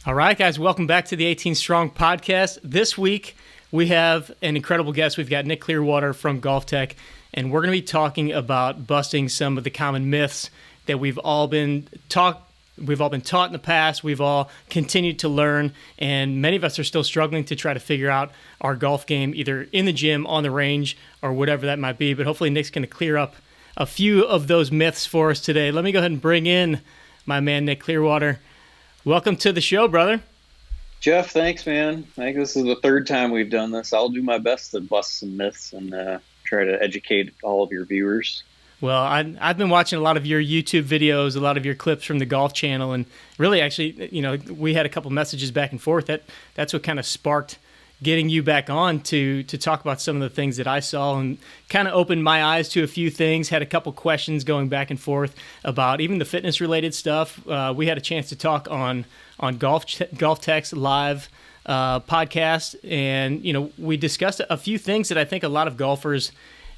All right, guys, welcome back to the 18 Strong podcast. This week, we have an incredible guest. We've got Nick Clearwater from GolfTEC, and we're going to be talking about busting some of the common myths that we've all been taught in the past. We've all continued to learn, and many of us are still struggling to try to figure out our golf game, either in the gym, on the range, or whatever that might be. But hopefully Nick's going to clear up a few of those myths for us today. Let me go ahead and bring in my man, Nick Clearwater. Welcome to the show, brother. Jeff, thanks, man. I think this is the third time we've done this. I'll do my best to bust some myths and try to educate all of your viewers. Well, I've been watching a lot of your YouTube videos, a lot of your clips from the Golf Channel, and really, actually, we had a couple messages back and forth. That's what kind of sparked getting you back on to talk about some of the things that I saw, and kind of opened my eyes to a few things. Had a couple questions going back and forth about even the fitness related stuff. We had a chance to talk on GolfTEC's live podcast, and we discussed a few things that I think a lot of golfers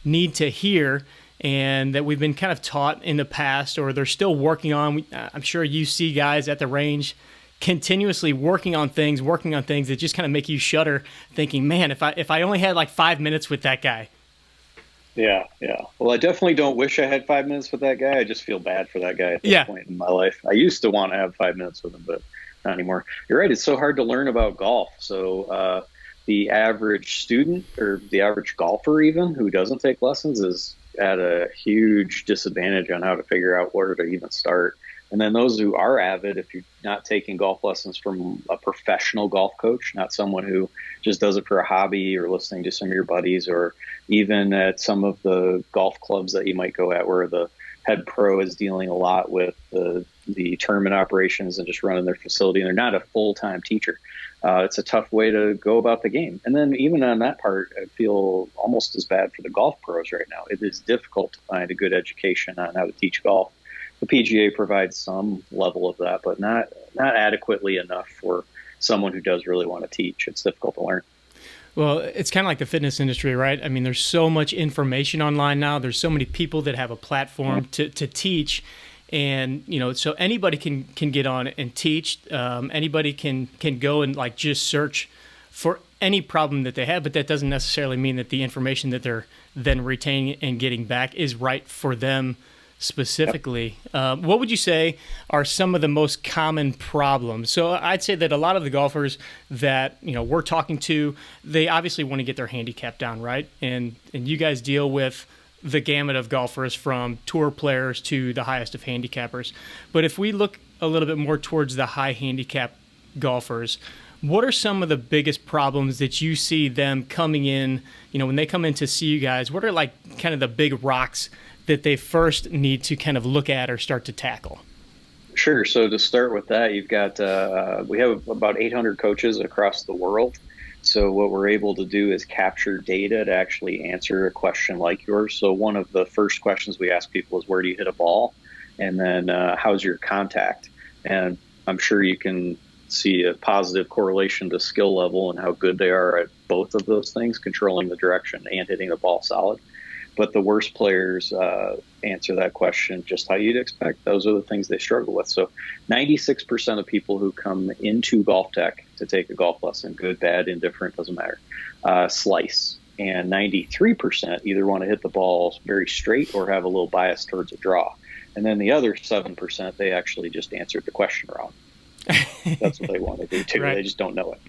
need to hear, and that we've been kind of taught in the past, or they're still working on. I'm sure you see guys at the range continuously working on things that just kind of make you shudder, thinking, man, if I only had like 5 minutes with that guy. Yeah. Well, I definitely don't wish I had 5 minutes with that guy. I just feel bad for that guy at this point in my life. I used to want to have 5 minutes with him, but not anymore. You're right. It's so hard to learn about golf. So the average student, or the average golfer even, who doesn't take lessons is at a huge disadvantage on how to figure out where to even start. And then those who are avid, if you're not taking golf lessons from a professional golf coach, not someone who just does it for a hobby, or listening to some of your buddies, or even at some of the golf clubs that you might go at where the head pro is dealing a lot with the tournament operations and just running their facility, and they're not a full-time teacher. It's a tough way to go about the game. And then even on that part, I feel almost as bad for the golf pros right now. It is difficult to find a good education on how to teach golf. The PGA provides some level of that, but not adequately enough for someone who does really want to teach. It's difficult to learn. Well, it's kind of like the fitness industry, right? I mean, there's so much information online now. There's so many people that have a platform to teach. And, so anybody can get on and teach. Anybody can go and just search for any problem that they have, but that doesn't necessarily mean that the information that they're then retaining and getting back is right for them specifically. What would you say are some of the most common problems? So I'd say that a lot of the golfers that we're talking to, they obviously want to get their handicap down, right? And you guys deal with the gamut of golfers, from tour players to the highest of handicappers. But if we look a little bit more towards the high handicap golfers, what are some of the biggest problems that you see them coming in, when they come in to see you guys? What are kind of the big rocks that they first need to kind of look at or start to tackle? Sure. So to start with that, you've got, we have about 800 coaches across the world. So what we're able to do is capture data to actually answer a question like yours. So one of the first questions we ask people is, where do you hit a ball? And then how's your contact? And I'm sure you can see a positive correlation to skill level and how good they are at both of those things, controlling the direction and hitting the ball solid. But the worst players answer that question just how you'd expect. Those are the things they struggle with. So 96% of people who come into GolfTEC to take a golf lesson, good, bad, indifferent, doesn't matter, slice. And 93% either want to hit the ball very straight or have a little bias towards a draw. And then the other 7%, they actually just answered the question wrong. That's what they want to do too. Right. They just don't know it.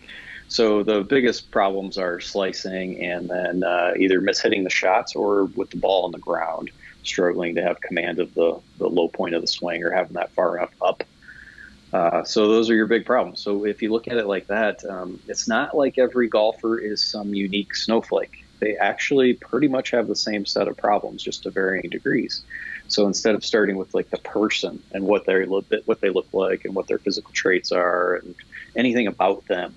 So the biggest problems are slicing, and then either mishitting the shots, or with the ball on the ground, struggling to have command of the low point of the swing, or having that far enough up. So those are your big problems. So if you look at it like that, it's not like every golfer is some unique snowflake. They actually pretty much have the same set of problems, just to varying degrees. So instead of starting with the person and what they look like and what their physical traits are and anything about them,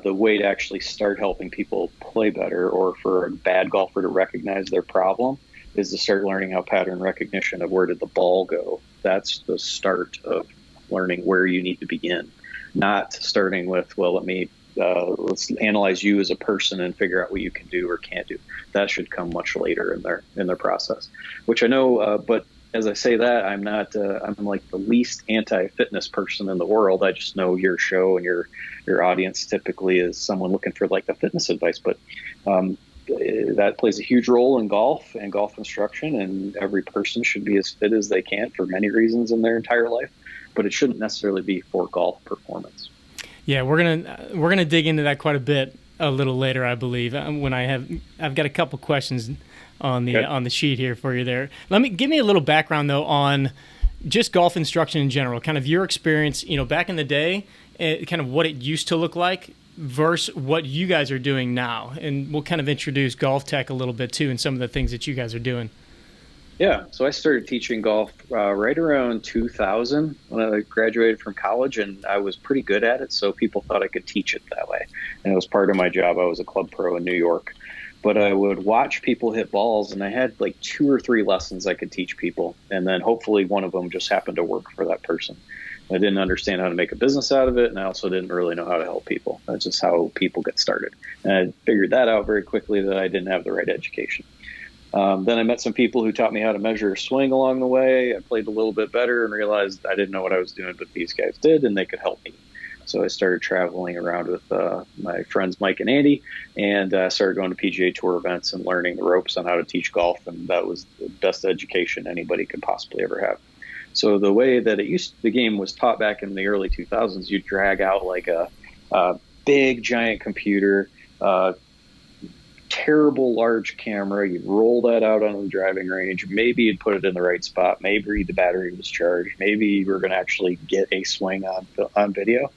the way to actually start helping people play better, or for a bad golfer to recognize their problem, is to start learning how pattern recognition of where did the ball go. That's the start of learning where you need to begin, not starting with, well, let's analyze you as a person and figure out what you can do or can't do. That should come much later in their process, which I know, but as I say that, I'm not. I'm like the least anti-fitness person in the world. I just know your show and your audience typically is someone looking for like the fitness advice, but that plays a huge role in golf and golf instruction. And every person should be as fit as they can for many reasons in their entire life, but it shouldn't necessarily be for golf performance. Yeah, we're gonna dig into that quite a bit a little later, I believe. When I've got a couple questions on the sheet here for you there. Give me a little background though on just golf instruction in general, kind of your experience, back in the day, kind of what it used to look like versus what you guys are doing now. And we'll kind of introduce GolfTEC a little bit too and some of the things that you guys are doing. Yeah, so I started teaching golf right around 2000 when I graduated from college, and I was pretty good at it, so people thought I could teach it that way. And it was part of my job. I was a club pro in New York. But I would watch people hit balls, and I had like 2 or 3 lessons I could teach people, and then hopefully one of them just happened to work for that person. I didn't understand how to make a business out of it, and I also didn't really know how to help people. That's just how people get started. And I figured that out very quickly, that I didn't have the right education. Then I met some people who taught me how to measure a swing along the way. I played a little bit better and realized I didn't know what I was doing, but these guys did, and they could help me. So I started traveling around with my friends Mike and Andy, and started going to PGA Tour events and learning the ropes on how to teach golf, and that was the best education anybody could possibly ever have. So the way that the game was taught back in the early 2000s, you'd drag out like a big giant computer, terrible large camera. You'd roll that out on the driving range. Maybe you'd put it in the right spot. Maybe the battery was charged. Maybe you were going to actually get a swing on video.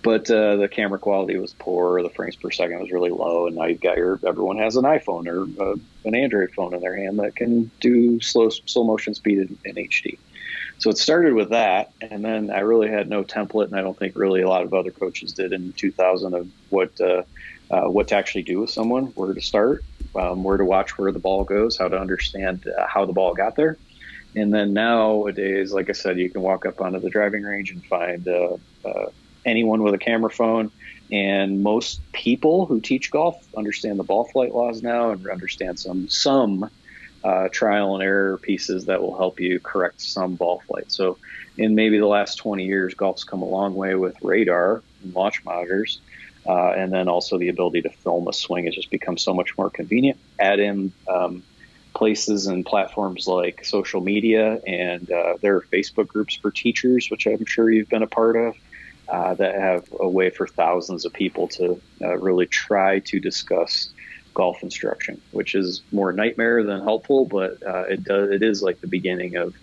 But the camera quality was poor. The frames per second was really low. And now you've got everyone has an iPhone or an Android phone in their hand that can do slow motion speed in HD. So it started with that, and then I really had no template, and I don't think really a lot of other coaches did in 2000 of what to actually do with someone, where to start, where to watch where the ball goes, how to understand how the ball got there. And then nowadays, like I said, you can walk up onto the driving range and find anyone with a camera phone. And most people who teach golf understand the ball flight laws now and understand some trial and error pieces that will help you correct some ball flight. So in maybe the last 20 years, golf's come a long way with radar and launch monitors. And then also the ability to film a swing has just become so much more convenient. Add in places and platforms like social media, and there are Facebook groups for teachers, which I'm sure you've been a part of, that have a way for thousands of people to really try to discuss golf instruction, which is more nightmare than helpful, but it is like the beginning of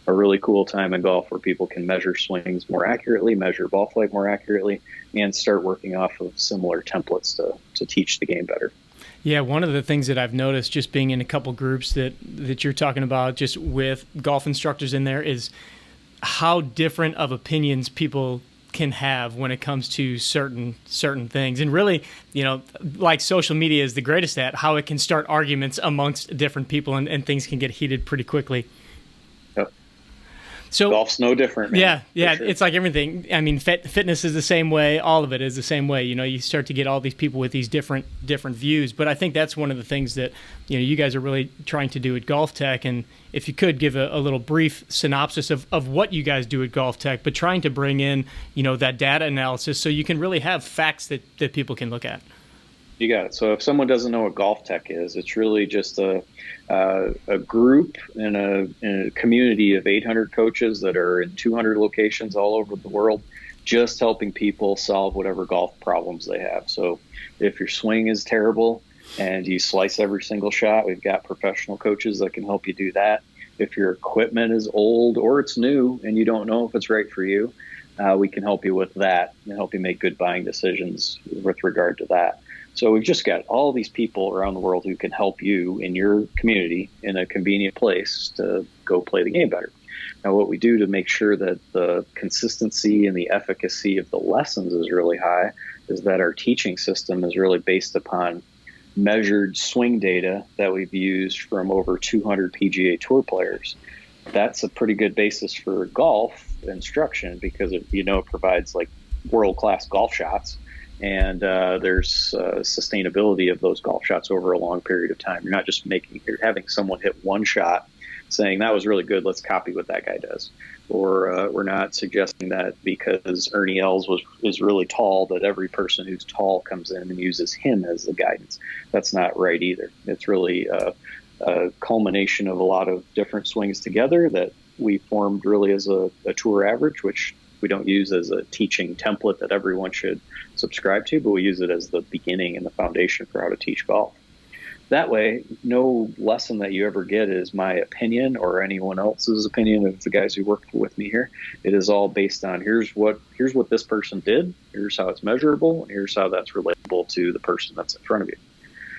a really cool time in golf where people can measure swings more accurately, measure ball flight more accurately, and start working off of similar templates to teach the game better. Yeah, one of the things that I've noticed just being in a couple groups that you're talking about just with golf instructors in there is how different of opinions people can have when it comes to certain things. And really, like social media is the greatest at how it can start arguments amongst different people, and things can get heated pretty quickly. Yep. So golf's no different, man. Yeah, Sure. It's like everything. I mean, fitness is the same way. All of it is the same way. You start to get all these people with these different views. But I think that's one of the things that you guys are really trying to do at GolfTEC. And if you could give a little brief synopsis of what you guys do at GolfTEC, but trying to bring in that data analysis so you can really have facts that people can look at. You got it. So if someone doesn't know what GolfTEC is, it's really just a group and a community of 800 coaches that are in 200 locations all over the world, just helping people solve whatever golf problems they have. So if your swing is terrible and you slice every single shot, we've got professional coaches that can help you do that. If your equipment is old or it's new and you don't know if it's right for you, we can help you with that and help you make good buying decisions with regard to that. So we've just got all these people around the world who can help you in your community in a convenient place to go play the game better. Now, what we do to make sure that the consistency and the efficacy of the lessons is really high is that our teaching system is really based upon measured swing data that we've used from over 200 PGA Tour players. That's a pretty good basis for golf instruction because it provides like world-class golf shots. And there's sustainability of those golf shots over a long period of time. You're not just you're having someone hit one shot saying that was really good, let's copy what that guy does. Or we're not suggesting that because Ernie Els is really tall, that every person who's tall comes in and uses him as the guidance. That's not right either. It's really a culmination of a lot of different swings together that we formed really as a tour average, which we don't use as a teaching template that everyone should subscribe to, but we use it as the beginning and the foundation for how to teach golf. That way, no lesson that you ever get is my opinion or anyone else's opinion of the guys who work with me here. It is all based on here's what this person did, here's how it's measurable, and here's how that's relatable to the person that's in front of you.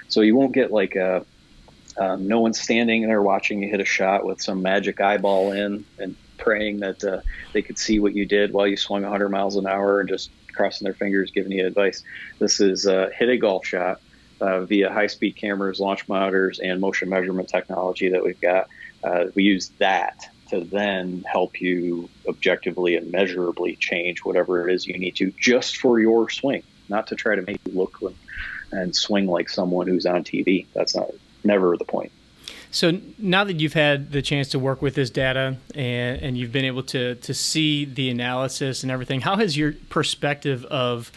So you won't get like no one's standing there watching you hit a shot with some magic eyeball in and praying that they could see what you did while you swung 100 miles an hour and just crossing their fingers giving you advice. This is hit a golf shot via high-speed cameras, launch monitors, and motion measurement technology that we've got. We use that to then help you objectively and measurably change whatever it is you need to just for your swing, not to try to make you look and swing like someone who's on TV. That's never the point. So now that you've had the chance to work with this data and you've been able to see the analysis and everything, how has your perspective of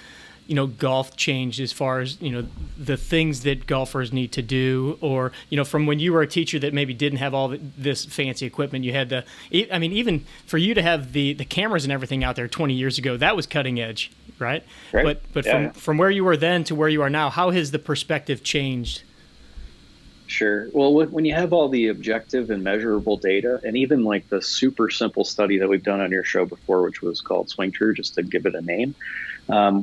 golf changed as far as, the things that golfers need to do, or, from when you were a teacher that maybe didn't have all this fancy equipment, you had even for you to have the cameras and everything out there 20 years ago, that was cutting edge, right? But yeah. From where you were then to where you are now, how has the perspective changed? Sure. Well, when you have all the objective and measurable data, and even like the super simple study that we've done on your show before, which was called Swing True, just to give it a name,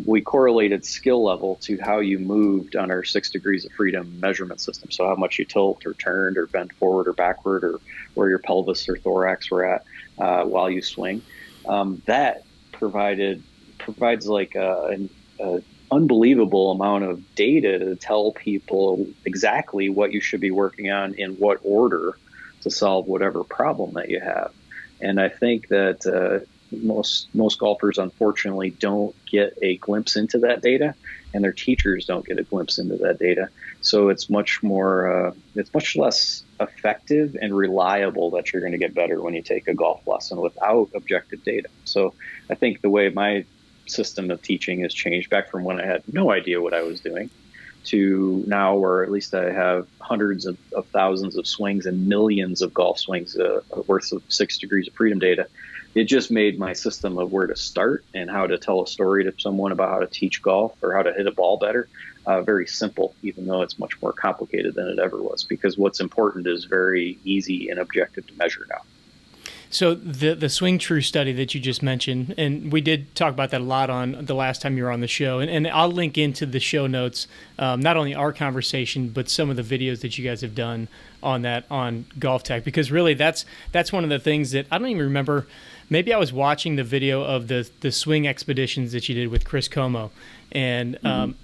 we correlated skill level to how you moved on our 6 degrees of freedom measurement system. So how much you tilt or turned or bent forward or backward, or where your pelvis or thorax were at while you swing. That provides like an unbelievable amount of data to tell people exactly what you should be working on in what order to solve whatever problem that you have. And I think that most golfers, unfortunately, don't get a glimpse into that data, and their teachers don't get a glimpse into that data. So it's much less effective and reliable that you're going to get better when you take a golf lesson without objective data. So I think the way my system of teaching has changed back from when I had no idea what I was doing to now, where at least I have hundreds of thousands of swings and millions of golf swings worth of 6 degrees of freedom data. It just made my system of where to start and how to tell a story to someone about how to teach golf or how to hit a ball better very simple, even though it's much more complicated than it ever was, because what's important is very easy and objective to measure now. So the Swing True study that you just mentioned, and we did talk about that a lot on the last time you were on the show, and I'll link into the show notes, not only our conversation, but some of the videos that you guys have done on that on GolfTEC, because really that's one of the things that I don't even remember. Maybe I was watching the video of the swing expeditions that you did with Chris Como, and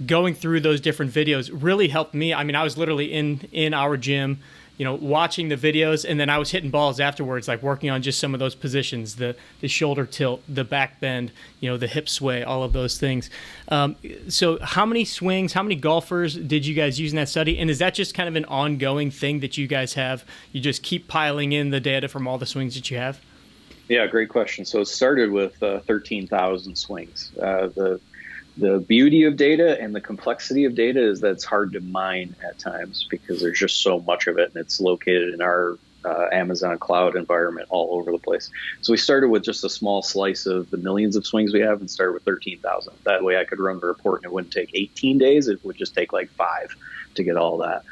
going through those different videos really helped me. I mean, I was literally in our gym, watching the videos, and then I was hitting balls afterwards, like working on just some of those positions, the shoulder tilt, the back bend, the hip sway, all of those things. So how many swings, how many golfers did you guys use in that study? And is that just kind of an ongoing thing that you guys have? You just keep piling in the data from all the swings that you have? Yeah, great question. So it started with 13,000 swings. The beauty of data and the complexity of data is that it's hard to mine at times because there's just so much of it, and it's located in our Amazon cloud environment all over the place. So we started with just a small slice of the millions of swings we have and started with 13,000. That way I could run the report and it wouldn't take 18 days. It would just take like 5 to get all that.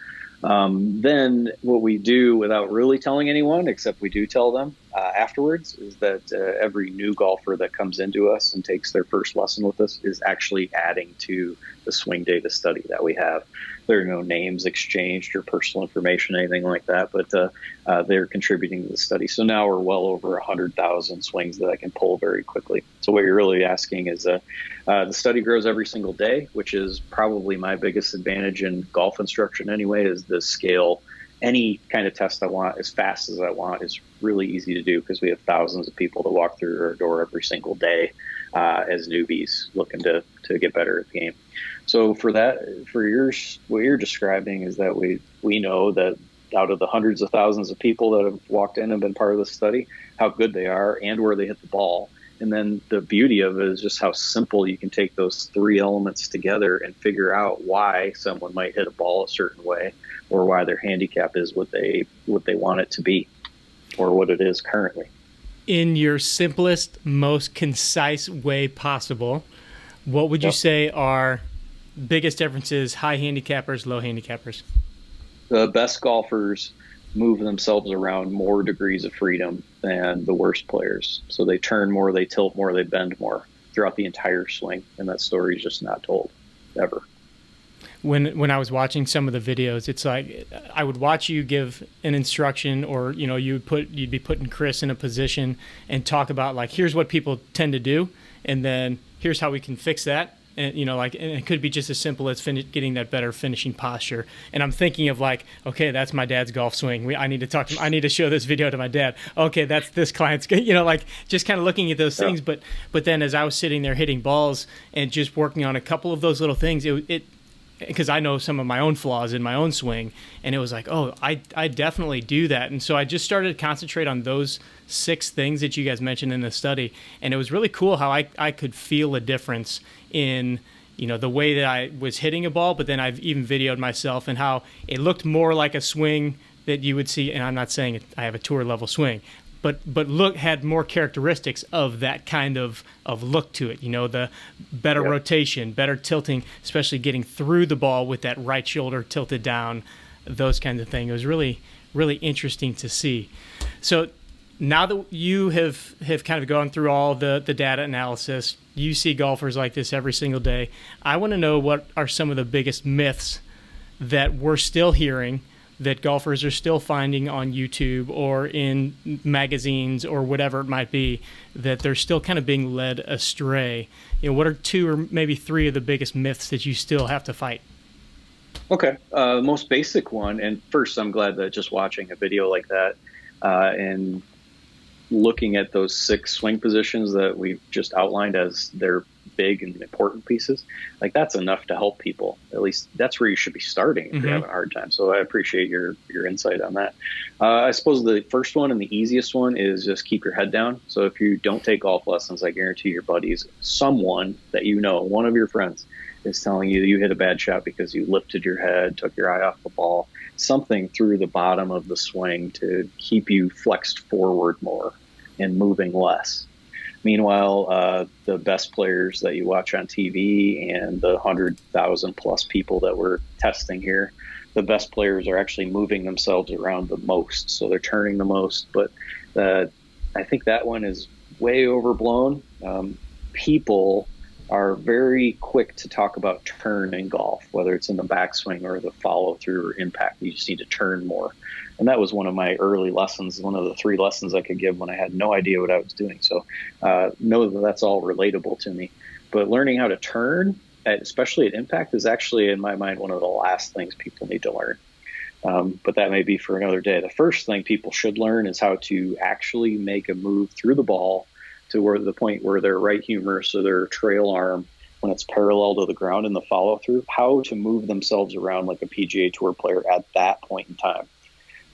Then what we do without really telling anyone, except we do tell them afterwards, is that every new golfer that comes into us and takes their first lesson with us is actually adding to the swing data study that we have. There are no names exchanged or personal information, anything like that, but they're contributing to the study. So now we're well over 100,000 swings that I can pull very quickly. So what you're really asking is the study grows every single day, which is probably my biggest advantage in golf instruction anyway, is the scale. Any kind of test I want as fast as I want is really easy to do because we have thousands of people that walk through our door every single day as newbies looking to get better at the game. So for that, what you're describing is that we know that out of the hundreds of thousands of people that have walked in and been part of the study, how good they are and where they hit the ball. And then the beauty of it is just how simple you can take those three elements together and figure out why someone might hit a ball a certain way, or why their handicap is what they want it to be, or what it is currently. In your simplest, most concise way possible, what would you say are biggest differences, high handicappers, low handicappers? The best golfers move themselves around more degrees of freedom than the worst players. So they turn more, they tilt more, they bend more throughout the entire swing. And that story is just not told ever. When I was watching some of the videos, it's like I would watch you give an instruction, or you'd be putting Chris in a position and talk about, like, here's what people tend to do, and then here's how we can fix that. And and it could be just as simple as getting that better finishing posture. And I'm thinking of, like, okay, that's my dad's golf swing. I need to talk to him. I need to show this video to my dad. Okay, that's this client's. Like, just kind of looking at those things. But then as I was sitting there hitting balls and just working on a couple of those little things, it because I know some of my own flaws in my own swing, and it was like, oh, I definitely do that. And so I just started to concentrate on those 6 things that you guys mentioned in the study, and it was really cool how I could feel a difference in the way that I was hitting a ball, but then I've even videoed myself and how it looked more like a swing that you would see. And I'm not saying I have a tour level swing, but had more characteristics of that kind of look to it. The better rotation, better tilting, especially getting through the ball with that right shoulder tilted down, those kinds of things. It was really, really interesting to see. So now that you have kind of gone through all the data analysis, you see golfers like this every single day. I want to know, what are some of the biggest myths that we're still hearing, that golfers are still finding on YouTube or in magazines or whatever it might be, that they're still kind of being led astray? What are 2 or maybe 3 of the biggest myths that you still have to fight? Okay. The most basic one, and first, I'm glad that just watching a video like that and looking at those 6 swing positions that we've just outlined as their big and important pieces, like, that's enough to help people. At least that's where you should be starting if you're having a hard time. So I appreciate your insight on that. I suppose the first one and the easiest one is just keep your head down. So if you don't take golf lessons, I guarantee your buddies, someone that one of your friends, is telling you that you hit a bad shot because you lifted your head, took your eye off the ball, something through the bottom of the swing to keep you flexed forward more and moving less. Meanwhile, the best players that you watch on TV and the 100,000 plus people that we're testing here, the best players are actually moving themselves around the most. So they're turning the most. But I think that one is way overblown. People are very quick to talk about turn in golf, whether it's in the backswing or the follow through or impact. You just need to turn more. And that was one of my early lessons, one of the 3 lessons I could give when I had no idea what I was doing. So know that that's all relatable to me. But learning how to turn, especially at impact, is actually, in my mind, one of the last things people need to learn. But that may be for another day. The first thing people should learn is how to actually make a move through the ball to the point where their right humerus or their trail arm, when it's parallel to the ground in the follow through, how to move themselves around like a PGA Tour player at that point in time.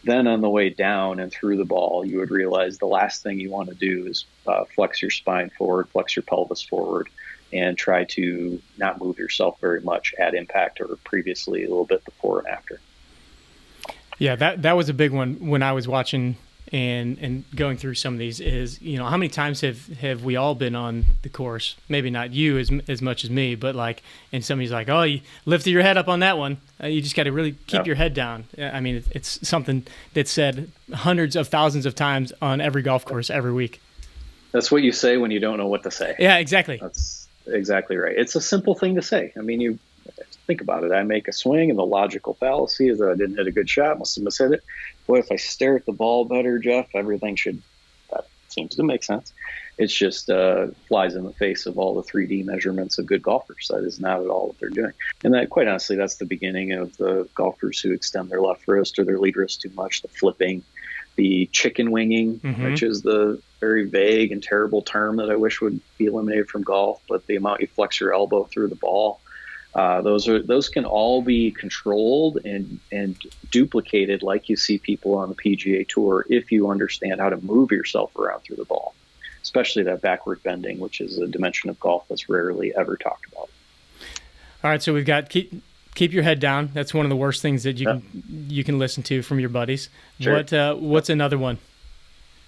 Then on the way down and through the ball, you would realize the last thing you want to do is flex your spine forward, flex your pelvis forward, and try to not move yourself very much at impact or previously a little bit before and after. Yeah, that was a big one when I was watching and going through some of these. Is, how many times have we all been on the course? Maybe not you as much as me, but like, and somebody's like, oh, you lifted your head up on that one. You just got to really keep your head down. I mean, it's something that's said hundreds of thousands of times on every golf course every week. That's what you say when you don't know what to say. Yeah, exactly. That's exactly right. It's a simple thing to say. I mean, you think about it. I make a swing, and the logical fallacy is that I didn't hit a good shot, must have mishit it. Boy, if I stare at the ball better, Jeff, everything that seems to make sense. It's just flies in the face of all the 3D measurements of good golfers. That is not at all what they're doing. And that, quite honestly, that's the beginning of the golfers who extend their left wrist or their lead wrist too much, the flipping, the chicken winging, which is the very vague and terrible term that I wish would be eliminated from golf. But the amount you flex your elbow through the ball, Those can all be controlled and duplicated like you see people on the PGA Tour if you understand how to move yourself around through the ball, especially that backward bending, which is a dimension of golf that's rarely ever talked about. All right, so we've got keep your head down. That's one of the worst things that you can listen to from your buddies. Sure. What's another one?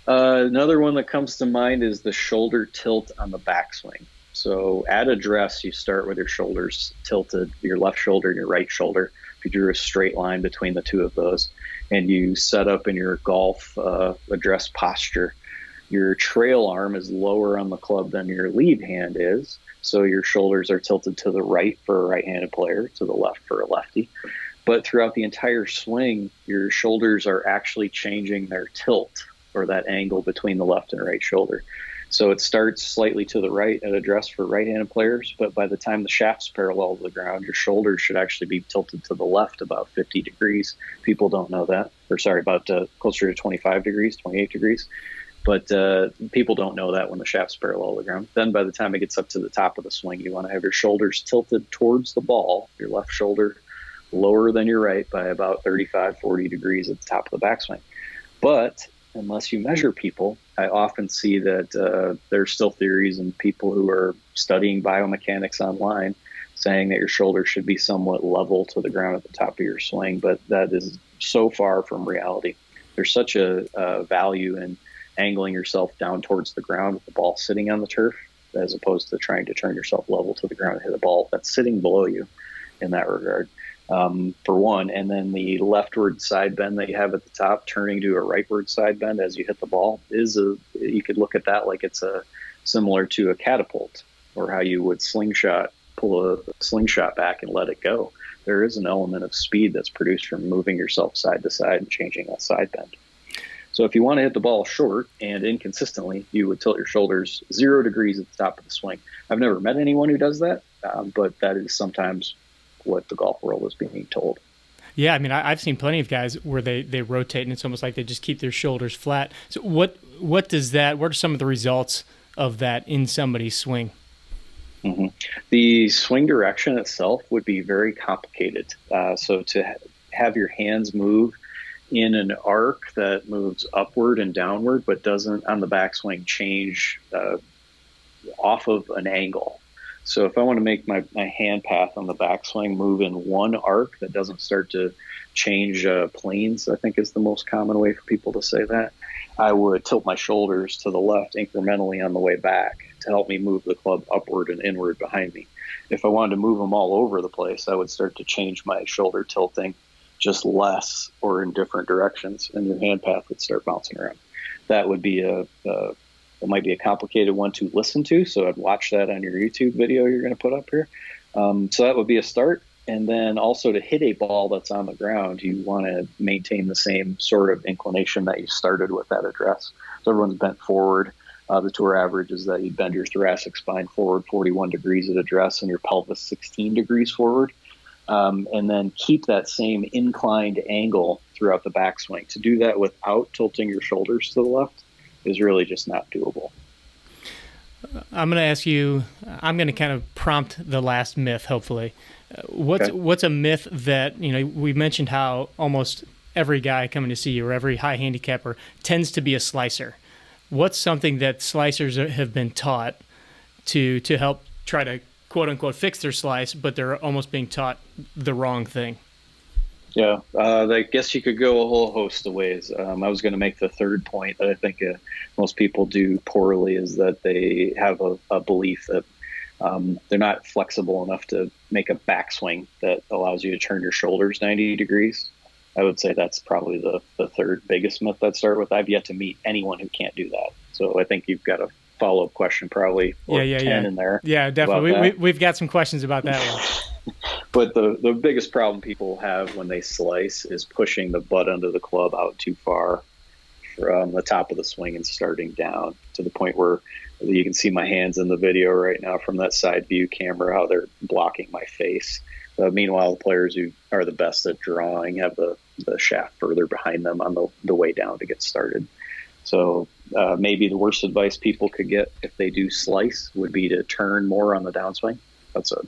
Another one that comes to mind is the shoulder tilt on the backswing. So at address, you start with your shoulders tilted, your left shoulder and your right shoulder. If you drew a straight line between the two of those, and you set up in your golf address posture, your trail arm is lower on the club than your lead hand is. So your shoulders are tilted to the right for a right-handed player, to the left for a lefty. But throughout the entire swing, your shoulders are actually changing their tilt, or that angle between the left and right shoulder. So it starts slightly to the right at address for right-handed players, but by the time the shaft's parallel to the ground, your shoulders should actually be tilted to the left about 50 degrees. People don't know that. Or sorry, about closer to 25 degrees, 28 degrees. But people don't know that when the shaft's parallel to the ground. Then by the time it gets up to the top of the swing, you want to have your shoulders tilted towards the ball, your left shoulder lower than your right by about 35, 40 degrees at the top of the backswing. But unless you measure people, I often see that there's still theories and people who are studying biomechanics online saying that your shoulder should be somewhat level to the ground at the top of your swing, but that is so far from reality. There's such a value in angling yourself down towards the ground with the ball sitting on the turf, as opposed to trying to turn yourself level to the ground and hit a ball that's sitting below you in that regard. For one, and then the leftward side bend that you have at the top, turning to a rightward side bend as you hit the ball, you could look at that like it's similar to a catapult, or how you would pull a slingshot back and let it go. There is an element of speed that's produced from moving yourself side to side and changing that side bend. So if you want to hit the ball short and inconsistently, you would tilt your shoulders 0 degrees at the top of the swing. I've never met anyone who does that, but that is sometimes what the golf world is being told. Yeah, I mean, I've seen plenty of guys where they rotate, and it's almost like they just keep their shoulders flat. So what are some of the results of that in somebody's swing? Mm-hmm. The swing direction itself would be very complicated. So to have your hands move in an arc that moves upward and downward, but doesn't on the backswing change off of an angle. So if I want to make my hand path on the backswing move in one arc that doesn't start to change planes, I think is the most common way for people to say that, I would tilt my shoulders to the left incrementally on the way back to help me move the club upward and inward behind me. If I wanted to move them all over the place, I would start to change my shoulder tilting just less or in different directions, and your hand path would start bouncing around. That would be it might be a complicated one to listen to, so I'd watch that on your YouTube video you're going to put up here. So that would be a start. And then also to hit a ball that's on the ground, you want to maintain the same sort of inclination that you started with that address. So everyone's bent forward. The tour average is that you bend your thoracic spine forward 41 degrees at address and your pelvis 16 degrees forward. And then keep that same inclined angle throughout the backswing. To do that without tilting your shoulders to the left is really just not doable. I'm going to ask you, I'm going to kind of prompt the last myth, hopefully. What's a myth that, we mentioned how almost every guy coming to see you or every high handicapper tends to be a slicer. What's something that slicers have been taught to help try to quote unquote fix their slice, but they're almost being taught the wrong thing? Yeah, I guess you could go a whole host of ways. I was going to make the third point that I think most people do poorly is that they have a belief that they're not flexible enough to make a backswing that allows you to turn your shoulders 90 degrees. I would say that's probably the third biggest myth I'd start with. I've yet to meet anyone who can't do that. So I think you've got a follow-up question probably or 10 in there. Yeah, definitely. We've got some questions about that one. But the biggest problem people have when they slice is pushing the butt end of the club out too far from the top of the swing and starting down to the point where you can see my hands in the video right now from that side view camera, how they're blocking my face. Meanwhile, the players who are the best at drawing have the shaft further behind them on the way down to get started. So maybe the worst advice people could get if they do slice would be to turn more on the downswing. That's a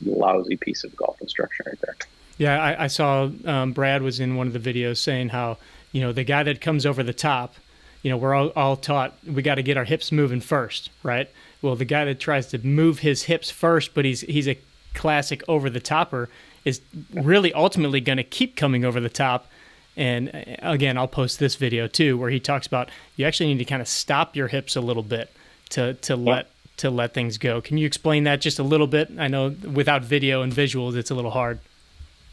lousy piece of golf instruction right there. Yeah, I saw Brad was in one of the videos saying how, the guy that comes over the top, we're all taught we got to get our hips moving first, right? Well, the guy that tries to move his hips first, but he's a classic over the topper, is really ultimately going to keep coming over the top. And again, I'll post this video too, where he talks about you actually need to kind of stop your hips a little bit to let things go. Can you explain that just a little bit? I know without video and visuals, it's a little hard.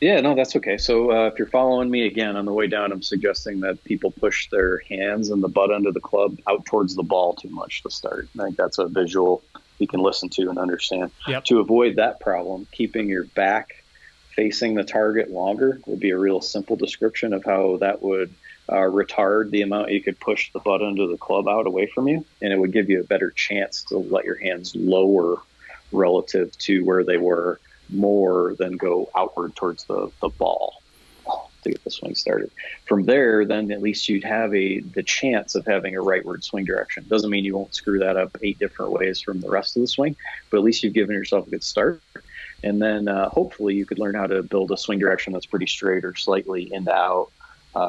Yeah, no, that's okay. So if you're following me again on the way down, I'm suggesting that people push their hands and the butt end of the club out towards the ball too much to start. I think that's a visual you can listen to and understand. Yep. To avoid that problem, keeping your back facing the target longer would be a real simple description of how that would retard the amount you could push the butt end of the club out away from you, and it would give you a better chance to let your hands lower relative to where they were more than go outward towards the ball to get the swing started. From there, then at least you'd have the chance of having a rightward swing direction. Doesn't mean you won't screw that up 8 different ways from the rest of the swing, but at least you've given yourself a good start. And then hopefully you could learn how to build a swing direction that's pretty straight or slightly in to out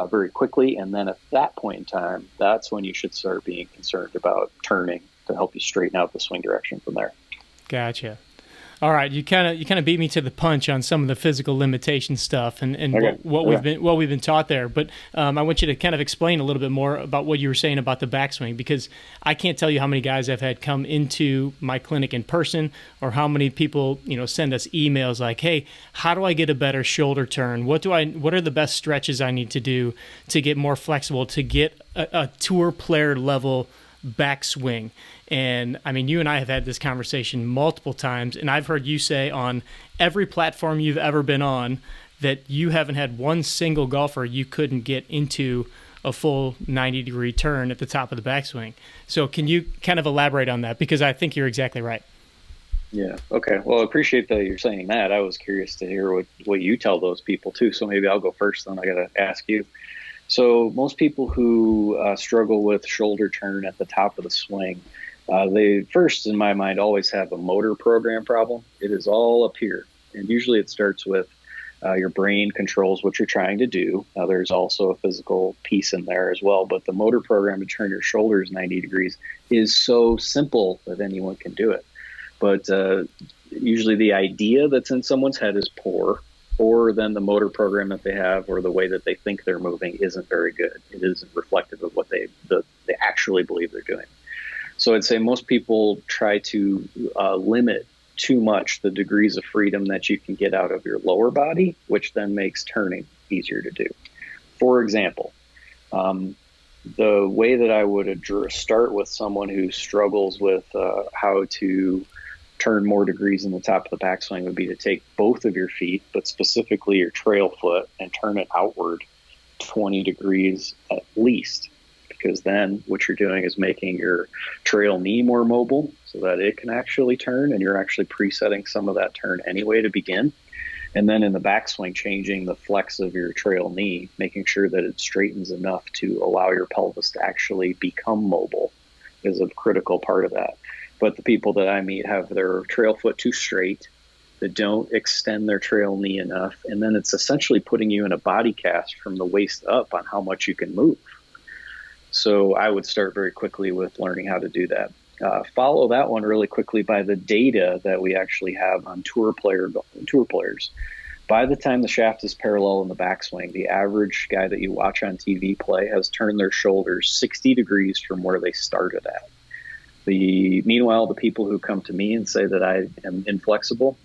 very quickly. And then at that point in time, that's when you should start being concerned about turning to help you straighten out the swing direction from there. Gotcha. All right, you kind of beat me to the punch on some of the physical limitation stuff and okay. what we've been taught there. But I want you to kind of explain a little bit more about what you were saying about the backswing, because I can't tell you how many guys I've had come into my clinic in person, or how many people send us emails like, "Hey, how do I get a better shoulder turn? What are the best stretches I need to do to get more flexible, to get a tour player level backswing?" And I mean, you and I have had this conversation multiple times, and I've heard you say on every platform you've ever been on that you haven't had one single golfer you couldn't get into a full 90-degree turn at the top of the backswing. So can you kind of elaborate on that? Because I think you're exactly right. Yeah. Okay. Well, I appreciate that you're saying that. I was curious to hear what you tell those people too. So maybe I'll go first, then I got to ask you. So most people who struggle with shoulder turn at the top of the swing, they first, in my mind, always have a motor program problem. It is all up here. And usually it starts with your brain controls what you're trying to do. Now, there's also a physical piece in there as well. But the motor program to turn your shoulders 90 degrees is so simple that anyone can do it. But usually the idea that's in someone's head is poor, or then the motor program that they have or the way that they think they're moving isn't very good. It isn't reflective of what they actually believe they're doing. So I'd say most people try to limit too much the degrees of freedom that you can get out of your lower body, which then makes turning easier to do. For example, the way that I would start with someone who struggles with how to turn more degrees in the top of the backswing would be to take both of your feet, but specifically your trail foot, and turn it outward 20 degrees at least. Because then what you're doing is making your trail knee more mobile so that it can actually turn, and you're actually presetting some of that turn anyway to begin. And then in the backswing, changing the flex of your trail knee, making sure that it straightens enough to allow your pelvis to actually become mobile is a critical part of that. But the people that I meet have their trail foot too straight, that don't extend their trail knee enough, and then it's essentially putting you in a body cast from the waist up on how much you can move. So I would start very quickly with learning how to do that. Follow that one really quickly by the data that we actually have on tour players. By the time the shaft is parallel in the backswing, the average guy that you watch on TV play has turned their shoulders 60 degrees from where they started at. Meanwhile, the people who come to me and say that I am inflexible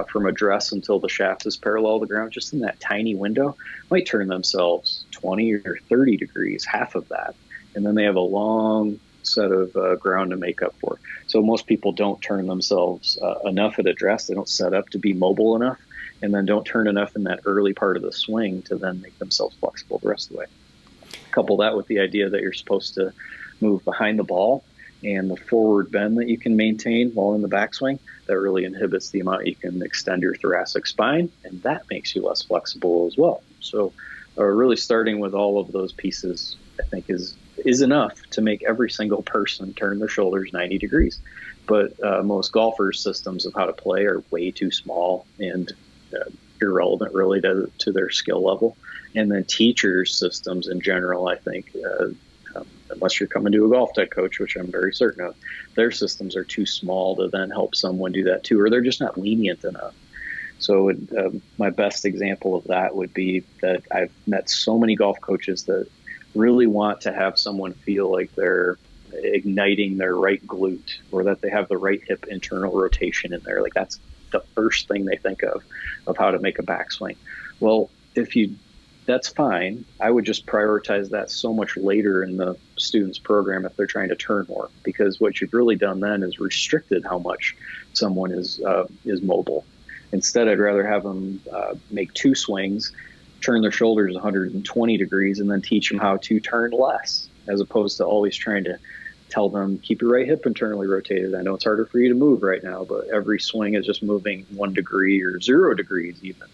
from address until the shaft is parallel to the ground, just in that tiny window, might turn themselves 20 or 30 degrees, half of that. And then they have a long set of ground to make up for. So most people don't turn themselves enough at address. They don't set up to be mobile enough, and then don't turn enough in that early part of the swing to then make themselves flexible the rest of the way. Couple that with the idea that you're supposed to move behind the ball, and the forward bend that you can maintain while in the backswing, that really inhibits the amount you can extend your thoracic spine, and that makes you less flexible as well. So really starting with all of those pieces, I think, is enough to make every single person turn their shoulders 90 degrees. but most golfers' systems of how to play are way too small and irrelevant really to their skill level. And then teachers' systems in general, I think, unless you're coming to a GolfTEC coach, which I'm very certain of, their systems are too small to then help someone do that too, or they're just not lenient enough. So my best example of that would be that I've met so many golf coaches that really want to have someone feel like they're igniting their right glute or that they have the right hip internal rotation in there. Like that's the first thing they think of how to make a backswing. Well, that's fine. I would just prioritize that so much later in the student's program if they're trying to turn more, because what you've really done then is restricted how much someone is mobile. Instead, I'd rather have them make 2 swings, turn their shoulders 120 degrees, and then teach them how to turn less, as opposed to always trying to tell them, keep your right hip internally rotated. I know it's harder for you to move right now, but every swing is just moving 1 degree or 0 degrees even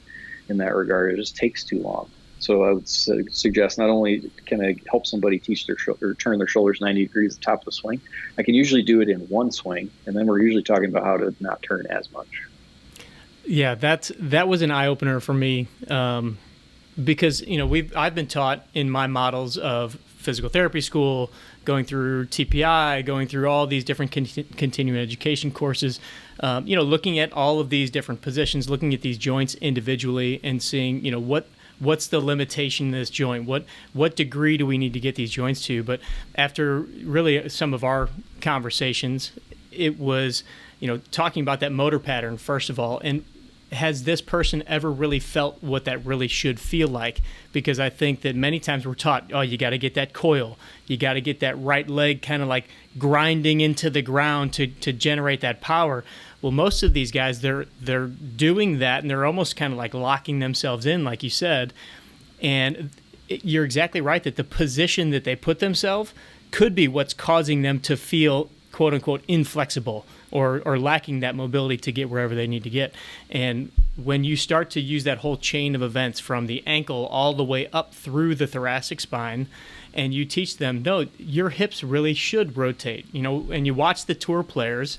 in that regard. It just takes too long. So I would suggest not only can I help somebody teach their shoulder, turn their shoulders 90 degrees at the top of the swing, I can usually do it in 1 swing, and then we're usually talking about how to not turn as much. Yeah, that was an eye opener for me, because I've been taught in my models of physical therapy school, going through TPI, going through all these different continuing education courses, looking at all of these different positions, looking at these joints individually, and seeing what's the limitation in this joint, what degree do we need to get these joints to. But after really some of our conversations, it was talking about that motor pattern first of all, and has this person ever really felt what that really should feel like? Because I think that many times we're taught, oh, you got to get that coil, you got to get that right leg kind of like grinding into the ground to generate that power. Well, most of these guys, they're doing that, and they're almost kind of like locking themselves in, like you said. And you're exactly right that the position that they put themselves could be what's causing them to feel, quote unquote, inflexible or lacking that mobility to get wherever they need to get. And when you start to use that whole chain of events from the ankle all the way up through the thoracic spine, and you teach them, no, your hips really should rotate, and you watch the tour players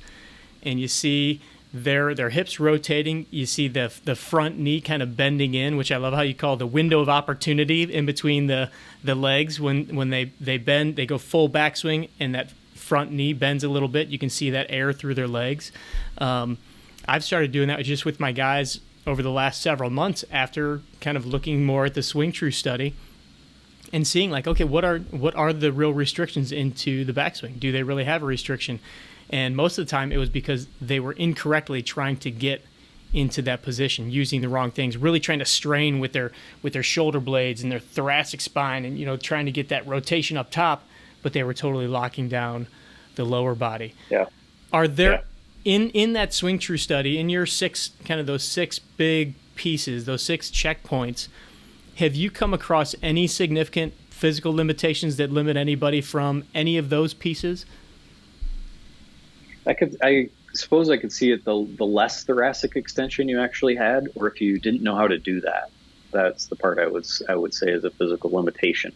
and you see their hips rotating, you see the front knee kind of bending in, which I love how you call the window of opportunity in between the legs. When they bend, they go full backswing, and that front knee bends a little bit. You can see that air through their legs. I've started doing that just with my guys over the last several months after kind of looking more at the Swing True study and seeing like, okay, what are the real restrictions into the backswing? Do they really have a restriction? And most of the time it was because they were incorrectly trying to get into that position, using the wrong things, really trying to strain with their shoulder blades and their thoracic spine and, trying to get that rotation up top, but they were totally locking down the lower body. Yeah. Are there in that Swing True study, in your those 6 big pieces, those 6 checkpoints, have you come across any significant physical limitations that limit anybody from any of those pieces? I suppose I could see it the less thoracic extension you actually had, or if you didn't know how to do that. That's the part I would say is a physical limitation.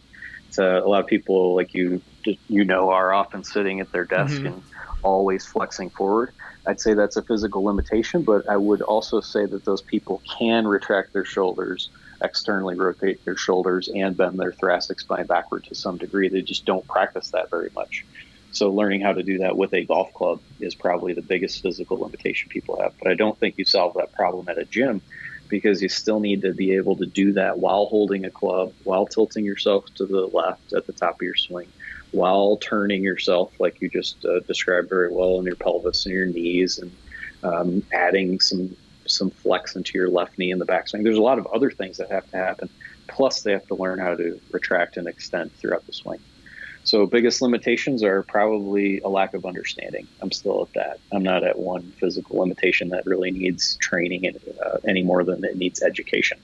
A lot of people like are often sitting at their desk and always flexing forward. I'd say that's a physical limitation, but I would also say that those people can retract their shoulders, externally rotate their shoulders, and bend their thoracic spine backward to some degree. They just don't practice that very much. So learning how to do that with a golf club is probably the biggest physical limitation people have. But I don't think you solve that problem at a gym, because you still need to be able to do that while holding a club, while tilting yourself to the left at the top of your swing, while turning yourself like you just described very well in your pelvis and your knees, and adding some flex into your left knee in the backswing. There's a lot of other things that have to happen. Plus, they have to learn how to retract and extend throughout the swing. So biggest limitations are probably a lack of understanding. I'm still at that. I'm not at one physical limitation that really needs training any more than it needs education.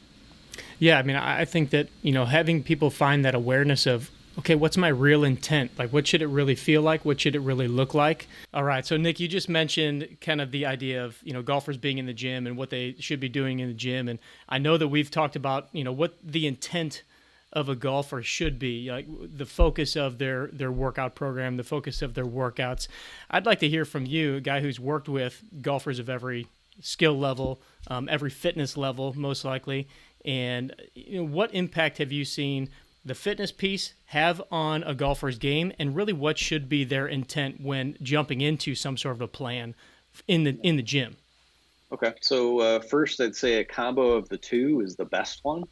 Yeah, I mean, I think that, having people find that awareness of, okay, what's my real intent? Like, what should it really feel like? What should it really look like? All right. So, Nick, you just mentioned kind of the idea of, golfers being in the gym and what they should be doing in the gym. And I know that we've talked about, what the intent of a golfer should be, like the focus of their workout program, the focus of their workouts. I'd like to hear from you, a guy who's worked with golfers of every skill level, every fitness level, most likely. And what impact have you seen the fitness piece have on a golfer's game, and really what should be their intent when jumping into some sort of a plan in the gym? Okay, so first I'd say a combo of the two is the best one.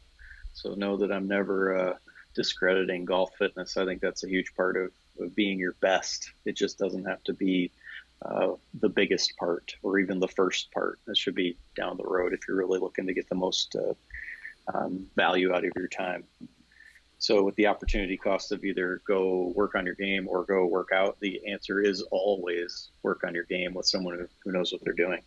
So know that I'm never discrediting golf fitness. I think that's a huge part of being your best. It just doesn't have to be the biggest part or even the first part. That should be down the road if you're really looking to get the most value out of your time. So with the opportunity cost of either go work on your game or go work out, the answer is always work on your game with someone who knows what they're doing.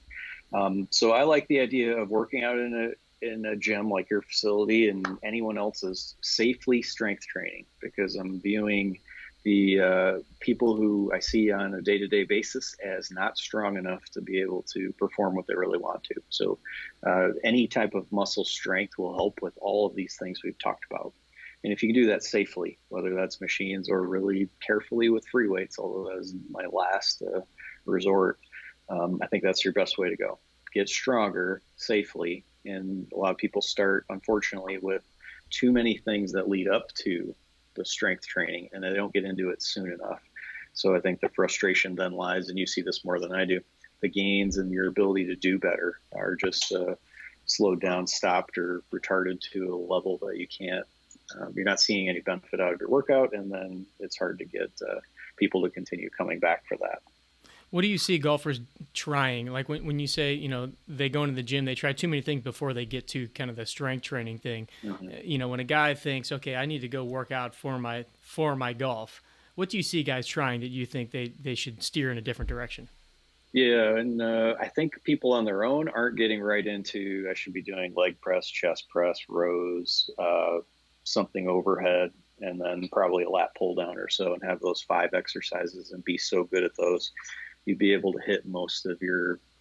So I like the idea of working out in a gym like your facility and anyone else's safely strength training, because I'm viewing the people who I see on a day-to-day basis as not strong enough to be able to perform what they really want to. So any type of muscle strength will help with all of these things we've talked about. And if you can do that safely, whether that's machines or really carefully with free weights, although that is my last resort, I think that's your best way to go. Get stronger safely. And a lot of people start, unfortunately, with too many things that lead up to the strength training, and they don't get into it soon enough. So I think the frustration then lies, and you see this more than I do, the gains and your ability to do better are just slowed down, stopped, or retarded to a level that you can't, you're not seeing any benefit out of your workout, and then it's hard to get people to continue coming back for that. What do you see golfers trying? Like when you say, they go into the gym, they try too many things before they get to kind of the strength training thing. Mm-hmm. When a guy thinks, okay, I need to go work out for my golf, what do you see guys trying that you think they should steer in a different direction? Yeah, and I think people on their own aren't getting right into, I should be doing leg press, chest press, rows, something overhead, and then probably a lat pull down or so, and have those 5 exercises and be so good at those. You'd be able to hit most of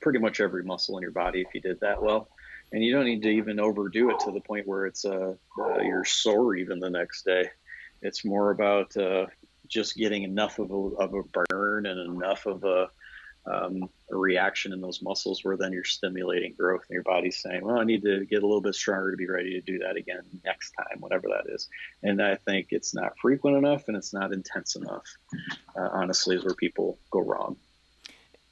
pretty much every muscle in your body if you did that well. And you don't need to even overdo it to the point where it's you're sore even the next day. It's more about just getting enough of a burn and enough of a reaction in those muscles where then you're stimulating growth and your body's saying, well, I need to get a little bit stronger to be ready to do that again next time, whatever that is. And I think it's not frequent enough and it's not intense enough, honestly, is where people go wrong.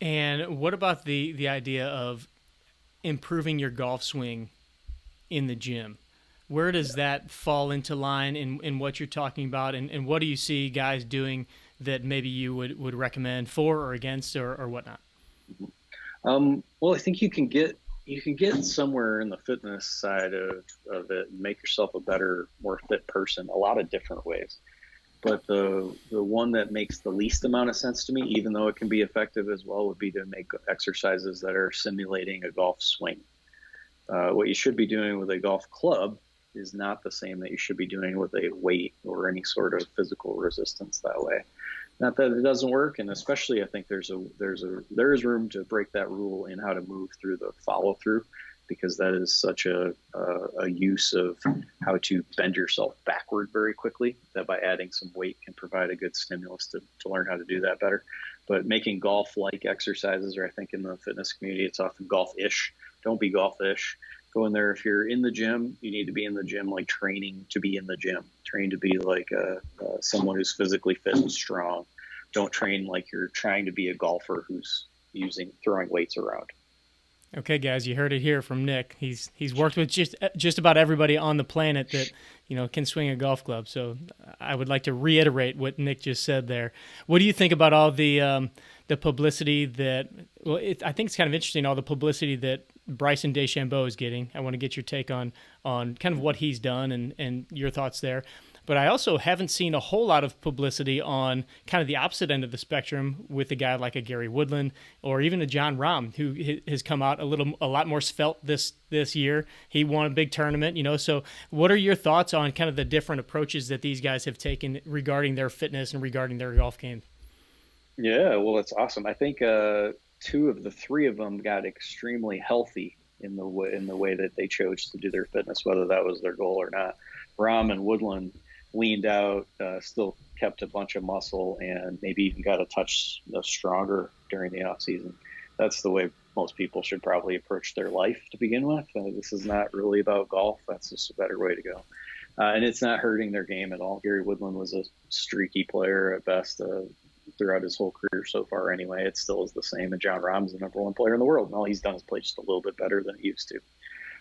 And what about the idea of improving your golf swing in the gym? Where does that fall into line in what you're talking about? And what do you see guys doing that maybe you would recommend for or against or whatnot? Well, I think you can get somewhere in the fitness side of it and make yourself a better, more fit person a lot of different ways. But the one that makes the least amount of sense to me, even though it can be effective as well, would be to make exercises that are simulating a golf swing. What you should be doing with a golf club is not the same that you should be doing with a weight or any sort of physical resistance that way. Not that it doesn't work, and especially I think there is room to break that rule in how to move through the follow through, because that is such a use of how to bend yourself backward very quickly that by adding some weight can provide a good stimulus to learn how to do that better. But making golf-like exercises, or I think in the fitness community, it's often golf-ish. Don't be golf-ish. Go in there. If you're in the gym, you need to be in the gym like training to be in the gym. Train to be like someone who's physically fit and strong. Don't train like you're trying to be a golfer who's throwing weights around. Okay, guys, you heard it here from Nick. He's worked with just about everybody on the planet that can swing a golf club. So I would like to reiterate what Nick just said there. What do you think about all the publicity that? Well, I think it's kind of interesting, all the publicity that Bryson DeChambeau is getting. I want to get your take on kind of what he's done and your thoughts there. But I also haven't seen a whole lot of publicity on kind of the opposite end of the spectrum with a guy like a Gary Woodland or even a John Rahm, who has come out a lot more svelte this year. He won a big tournament, So what are your thoughts on kind of the different approaches that these guys have taken regarding their fitness and regarding their golf game? Yeah, well, that's awesome. I think 2 of the 3 of them got extremely healthy in the way that they chose to do their fitness, whether that was their goal or not. Rahm and Woodland leaned out, still kept a bunch of muscle, and maybe even got a touch stronger during the off season. That's the way most people should probably approach their life to begin with. This is not really about golf. That's just a better way to go. And it's not hurting their game at all. Gary Woodland was a streaky player at best throughout his whole career so far anyway. It still is the same. And Jon Rahm's the number one player in the world. And all he's done is play just a little bit better than he used to.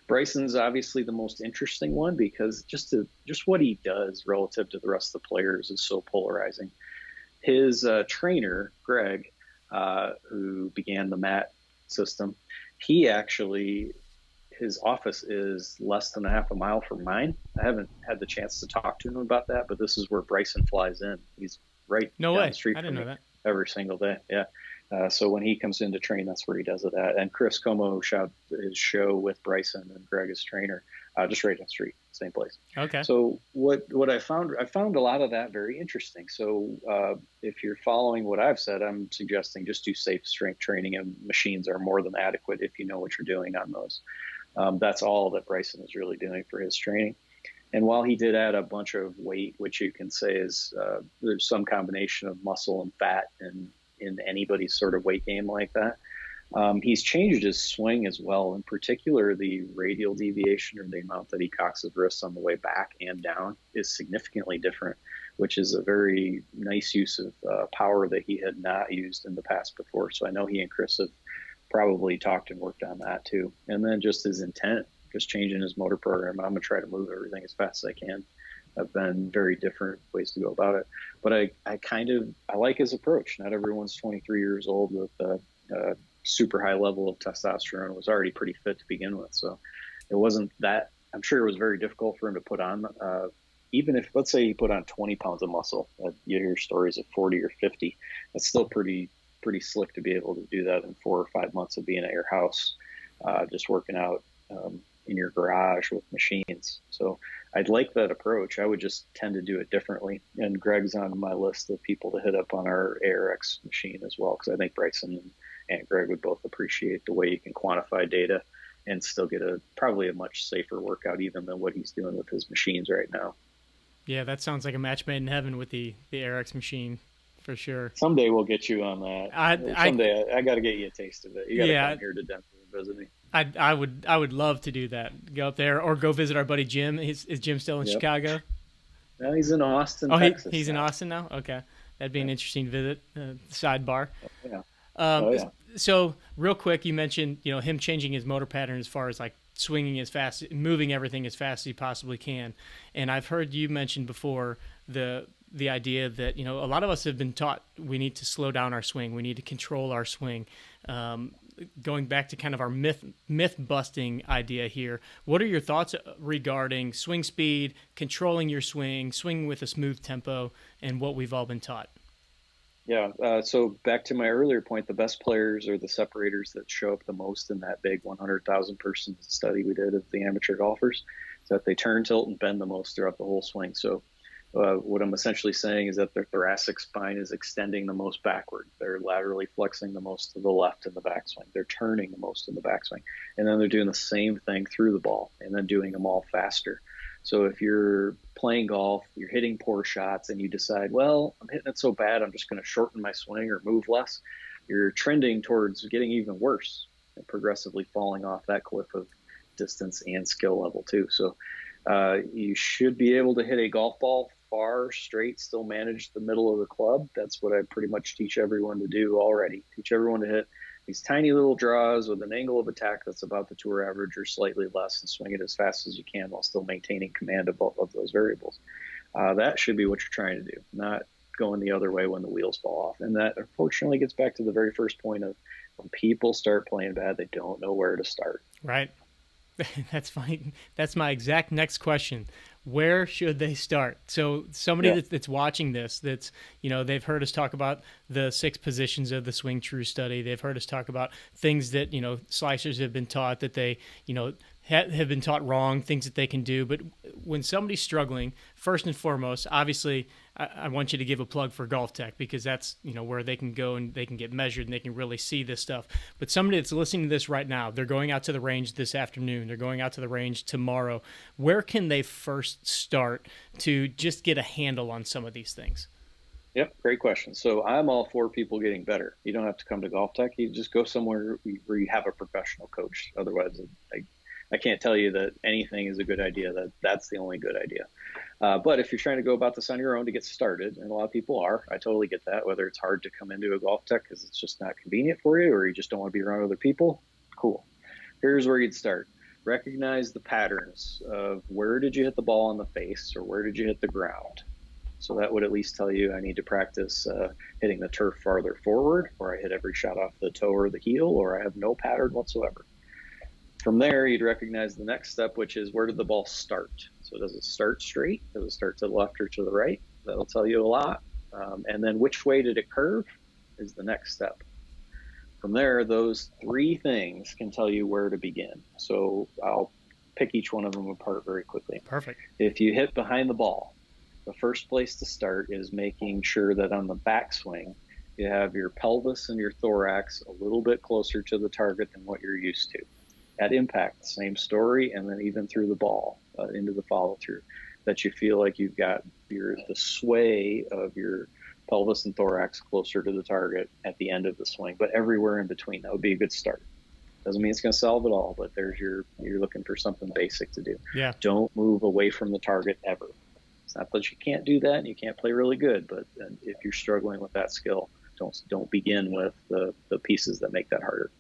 Bryson's obviously the most interesting one because just what he does relative to the rest of the players is so polarizing. His trainer, Greg, who began the MAT system, his office is less than a half a mile from mine. I haven't had the chance to talk to him about that, but this is where Bryson flies in. He's right down the street from me every single day. Yeah. So when he comes in to train, that's where he does it at. And Chris Como shot his show with Bryson and Greg as trainer, just right down the street, same place. Okay. So what I found a lot of that very interesting. So if you're following what I've said, I'm suggesting just do safe strength training, and machines are more than adequate if you know what you're doing on those. That's all that Bryson is really doing for his training. And while he did add a bunch of weight, which you can say is there's some combination of muscle and fat in anybody's sort of weight gain like that, he's changed his swing as well. In particular, the radial deviation, or the amount that he cocks his wrists on the way back and down, is significantly different, which is a very nice use of power that he had not used in the past before. So I know he and Chris have probably talked and worked on that too. And then just his intent, just changing his motor program. I'm going to try to move everything as fast as I can. Have been very different ways to go about it. But I like his approach. Not everyone's 23 years old with a super high level of testosterone. Was already pretty fit to begin with. So it wasn't that, I'm sure it was very difficult for him to put on, even if, let's say he put on 20 pounds of muscle, you hear stories of 40 or 50. That's still pretty slick to be able to do that in 4 or 5 months of being at your house, just working out in your garage with machines. So I'd like that approach. I would just tend to do it differently. And Greg's on my list of people to hit up on our ARX machine as well, because I think Bryson and Greg would both appreciate the way you can quantify data and still get probably a much safer workout even than what he's doing with his machines right now. Yeah, that sounds like a match made in heaven with the ARX machine. For sure. Someday we'll get you on that. Someday I got to get you a taste of it. You got to come here to Denver and visit me. I would love to do that. Go up there or go visit our buddy Jim. Is Jim still in Chicago? No, he's in Austin, Texas. He's in Austin now? Okay. That'd be an interesting visit, sidebar. Yeah. So real quick, you mentioned, him changing his motor pattern as far as like swinging as fast, moving everything as fast as he possibly can. And I've heard you mention before the idea that, a lot of us have been taught we need to slow down our swing. We need to control our swing. Going back to kind of our myth busting idea here, what are your thoughts regarding swing speed, controlling your swing, swinging with a smooth tempo, and what we've all been taught? Yeah. So back to my earlier point, the best players are the separators that show up the most in that big 100,000 person study we did of the amateur golfers, so that they turn, tilt, and bend the most throughout the whole swing. So what I'm essentially saying is that their thoracic spine is extending the most backward. They're laterally flexing the most to the left in the backswing. They're turning the most in the backswing. And then they're doing the same thing through the ball and then doing them all faster. So if you're playing golf, you're hitting poor shots, and you decide, well, I'm hitting it so bad, I'm just going to shorten my swing or move less, you're trending towards getting even worse and progressively falling off that cliff of distance and skill level too. So you should be able to hit a golf ball far, straight, still manage the middle of the club. That's what I pretty much teach everyone to do already. Teach everyone to hit these tiny little draws with an angle of attack that's about the tour average or slightly less, and swing it as fast as you can while still maintaining command of both of those variables. That should be what you're trying to do, not going the other way when the wheels fall off. And that unfortunately gets back to the very first point of when people start playing bad, they don't know where to start. Right. That's fine. That's my exact next question. where should they start? So somebody Yeah. that's watching this, that's, they've heard us talk about the 6 positions of the Swing True study. They've heard us talk about things that, slicers have been taught that they, have been taught wrong, things that they can do. But when somebody's struggling, first and foremost, obviously, I want you to give a plug for GolfTEC, because that's, where they can go and they can get measured and they can really see this stuff. But somebody that's listening to this right now, they're going out to the range this afternoon, they're going out to the range tomorrow. Where can they first start to just get a handle on some of these things? Yep, great question. So I'm all for people getting better. You don't have to come to GolfTEC. You just go somewhere where you have a professional coach. Otherwise, I can't tell you that anything is a good idea. That's the only good idea. But if you're trying to go about this on your own to get started, and a lot of people are, I totally get that, whether it's hard to come into a GolfTEC because it's just not convenient for you, or you just don't want to be around other people, cool. Here's where you'd start. Recognize the patterns of where did you hit the ball on the face, or where did you hit the ground. So that would at least tell you I need to practice hitting the turf farther forward, or I hit every shot off the toe or the heel, or I have no pattern whatsoever. From there, you'd recognize the next step, which is where did the ball start? So does it start straight? Does it start to the left or to the right? That'll tell you a lot. And then which way did it curve is the next step. From there, those 3 things can tell you where to begin. So I'll pick each one of them apart very quickly. Perfect. If you hit behind the ball, the first place to start is making sure that on the backswing, you have your pelvis and your thorax a little bit closer to the target than what you're used to. At impact, same story, and then even through the ball, into the follow through, that you feel like you've got the sway of your pelvis and thorax closer to the target at the end of the swing, but everywhere in between. That would be a good start. Doesn't mean it's going to solve it all, but you're looking for something basic to do. Yeah. Don't move away from the target ever. It's not that you can't do that and you can't play really good, but if you're struggling with that skill, don't begin with the pieces that make that harder.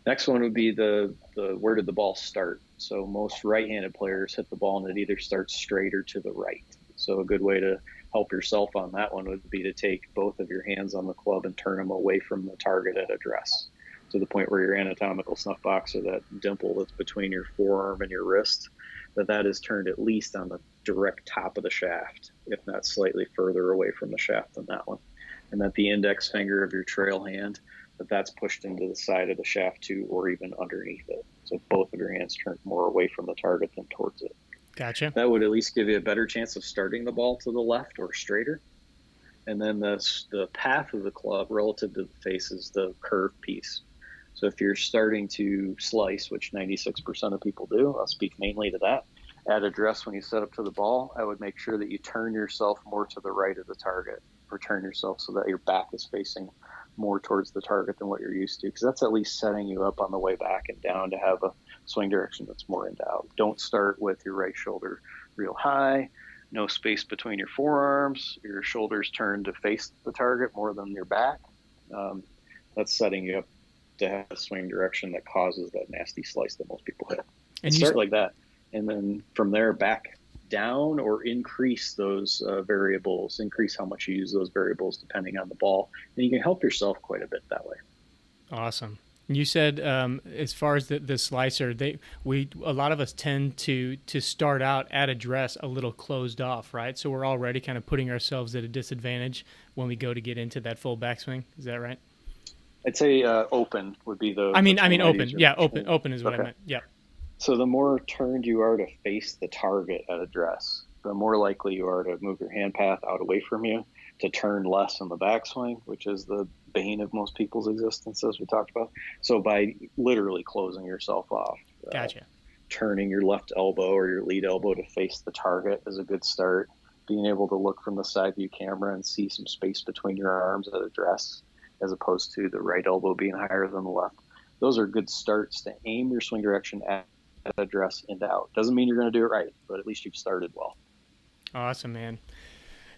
Next one would be the where did the ball start? So most right-handed players hit the ball and it either starts straight or to the right. So a good way to help yourself on that one would be to take both of your hands on the club and turn them away from the target at address, to the point where your anatomical snuff box, or that dimple that's between your forearm and your wrist, that is turned at least on the direct top of the shaft, if not slightly further away from the shaft than that one. And that the index finger of your trail hand, that's pushed into the side of the shaft too, or even underneath it. So both of your hands turn more away from the target than towards it. Gotcha. That would at least give you a better chance of starting the ball to the left or straighter. And then the path of the club relative to the face is the curved piece. So if you're starting to slice, which 96% of people do, I'll speak mainly to that, at address when you set up to the ball, I would make sure that you turn yourself more to the right of the target, or turn yourself so that your back is facing more towards the target than what you're used to, because that's at least setting you up on the way back and down to have a swing direction that's more in doubt. Don't start with your right shoulder real high, no space between your forearms, your shoulders turned to face the target more than your back. That's setting you up to have a swing direction that causes that nasty slice that most people hit. And start like that, and then from there back down, or increase those variables, increase how much you use those variables depending on the ball, and you can help yourself quite a bit that way. Awesome. You said as far as the slicer, a lot of us tend to start out at address a little closed off, right? So we're already kind of putting ourselves at a disadvantage when we go to get into that full backswing. Is that right? I'd say open would be the. I mean open. Yeah, open is what I meant. Yeah. So the more turned you are to face the target at address, the more likely you are to move your hand path out away from you, to turn less in the backswing, which is the bane of most people's existence, as we talked about. So by literally closing yourself off, gotcha. Turning your left elbow or your lead elbow to face the target is a good start. Being able to look from the side view camera and see some space between your arms at address, as opposed to the right elbow being higher than the left. Those are good starts to aim your swing direction at address and out. Doesn't mean you're going to do it right, but at least you've started well. Awesome, man.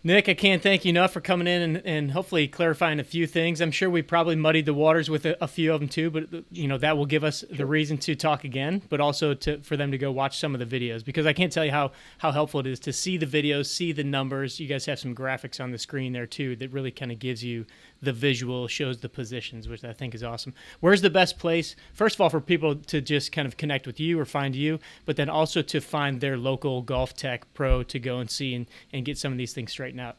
Nick, I can't thank you enough for coming in and hopefully clarifying a few things. I'm sure we probably muddied the waters with a few of them too, but that will give us the reason to talk again, but also for them to go watch some of the videos, because I can't tell you how helpful it is to see the videos, see the numbers. You guys have some graphics on the screen there too that really kind of gives you the visual shows the positions, which I think is awesome. Where's the best place, first of all, for people to just kind of connect with you or find you, but then also to find their local GolfTEC pro to go and see and get some of these things straightened out?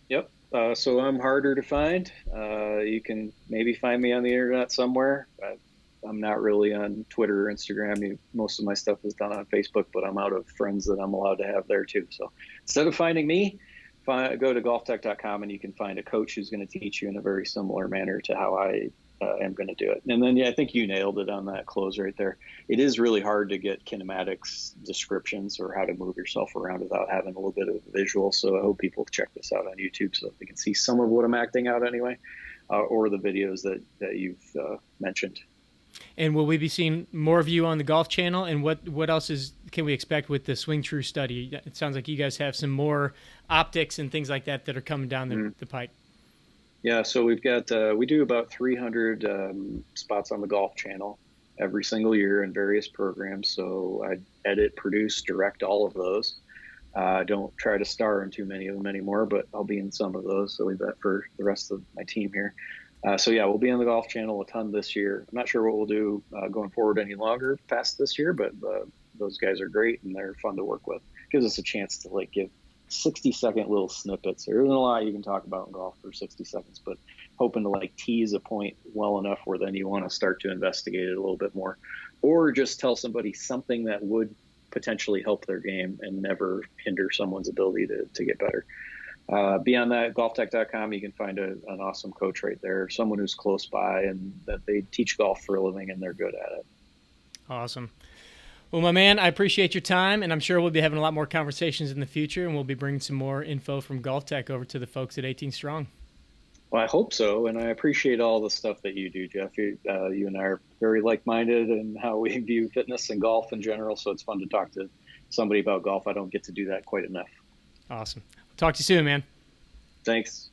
Yep. So I'm harder to find. You can maybe find me on the internet somewhere. I'm not really on Twitter or Instagram. Most of my stuff is done on Facebook, but I'm out of friends that I'm allowed to have there too. So instead of finding me, go to golftec.com and you can find a coach who's going to teach you in a very similar manner to how I am going to do it. And then, yeah, I think you nailed it on that close right there. It is really hard to get kinematics descriptions or how to move yourself around without having a little bit of visual. So I hope people check this out on YouTube so that they can see some of what I'm acting out anyway, or the videos that you've mentioned. And will we be seeing more of you on the Golf Channel? And what else can we expect with the Swing True study? It sounds like you guys have some more optics and things like that are coming down the pipe. Yeah, so we do about 300 spots on the Golf Channel every single year in various programs. So I edit, produce, direct all of those. Don't try to star in too many of them anymore, but I'll be in some of those. So leave that for the rest of my team here. So yeah, we'll be on the Golf Channel a ton this year. I'm not sure what we'll do going forward any longer past this year, but those guys are great and they're fun to work with. Gives us a chance to give 60-second little snippets. There isn't a lot you can talk about in golf for 60 seconds, but hoping to tease a point well enough where then you want to start to investigate it a little bit more, or just tell somebody something that would potentially help their game and never hinder someone's ability to get better. Beyond that, golftec.com, you can find an awesome coach right there, someone who's close by and that they teach golf for a living and they're good at it. Awesome. Well, my man, I appreciate your time, and I'm sure we'll be having a lot more conversations in the future, and we'll be bringing some more info from GolfTEC over to the folks at 18 Strong. Well, I hope so, and I appreciate all the stuff that you do, Jeff. You and I are very like-minded in how we view fitness and golf in general, so it's fun to talk to somebody about golf. I don't get to do that quite enough. Awesome. Talk to you soon, man. Thanks.